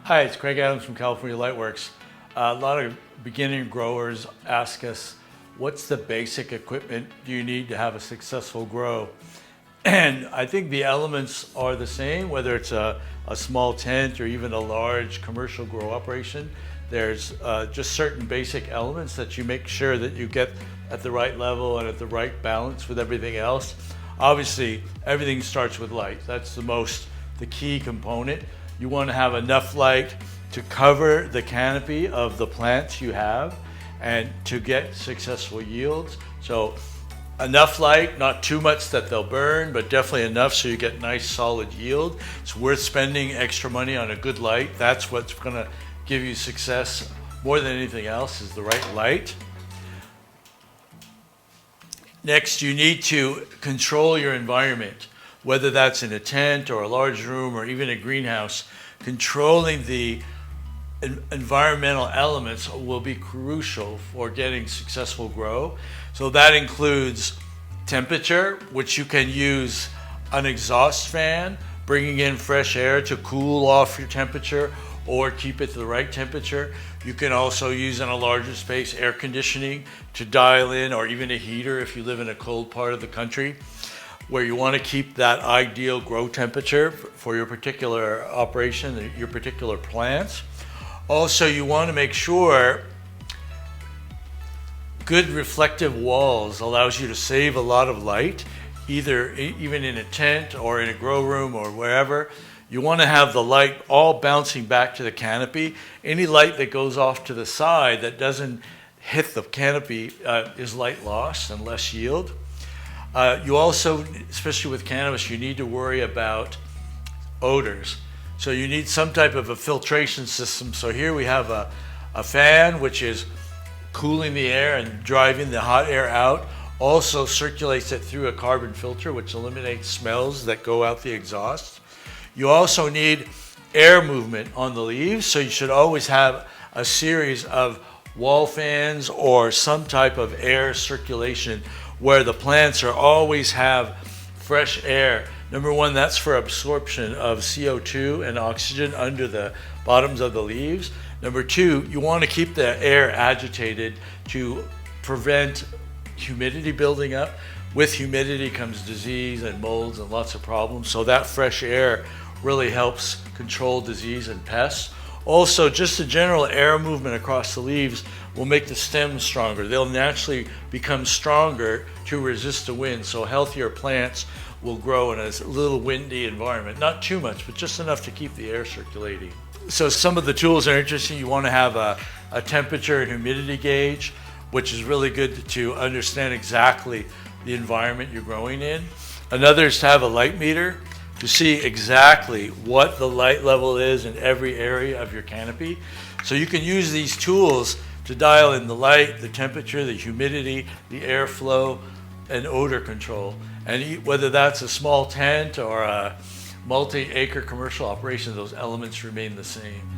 Hi, it's Craig Adams from California LightWorks. A lot of beginning growers ask us, what's the basic equipment do you need to have a successful grow? And I think the elements are the same, whether it's a small tent or even a large commercial grow operation. There's just certain basic elements that you make sure that you get at the right level and at the right balance with everything else. Obviously, everything starts with light. That's the key component. You want to have enough light to cover the canopy of the plants you have and to get successful yields. So enough light, not too much that they'll burn, but definitely enough so you get nice solid yield. It's worth spending extra money on a good light. That's what's going to give you success more than anything else, is the right light. Next, you need to control your environment, whether that's in a tent or a large room or even a greenhouse. Controlling the environmental elements will be crucial for getting successful grow. So that includes temperature, which you can use an exhaust fan, bringing in fresh air to cool off your temperature or keep it to the right temperature. You can also use, in a larger space, air conditioning to dial in, or even a heater if you live in a cold part of the country, where you want to keep that ideal grow temperature for your particular operation, your particular plants. Also, you want to make sure good reflective walls allows you to save a lot of light, even in a tent or in a grow room or wherever. You want to have the light all bouncing back to the canopy. Any light that goes off to the side that doesn't hit the canopy is light loss and less yield. You also, especially with cannabis, you need to worry about odors. So you need some type of a filtration system. So here we have a fan, which is cooling the air and driving the hot air out. Also circulates it through a carbon filter, which eliminates smells that go out the exhaust. You also need air movement on the leaves. So you should always have a series of wall fans or some type of air circulation where the plants always have fresh air. Number one, that's for absorption of CO2 and oxygen under the bottoms of the leaves. Number two, you want to keep the air agitated to prevent humidity building up. With humidity comes disease and molds and lots of problems. So that fresh air really helps control disease and pests. Also, just the general air movement across the leaves will make the stems stronger. They'll naturally become stronger to resist the wind, so healthier plants will grow in a little windy environment. Not too much, but just enough to keep the air circulating. So some of the tools are interesting. You want to have a temperature and humidity gauge, which is really good to understand exactly the environment you're growing in. Another is to have a light meter to see exactly what the light level is in every area of your canopy. So you can use these tools to dial in the light, the temperature, the humidity, the airflow, and odor control. And whether that's a small tent or a multi-acre commercial operation, those elements remain the same.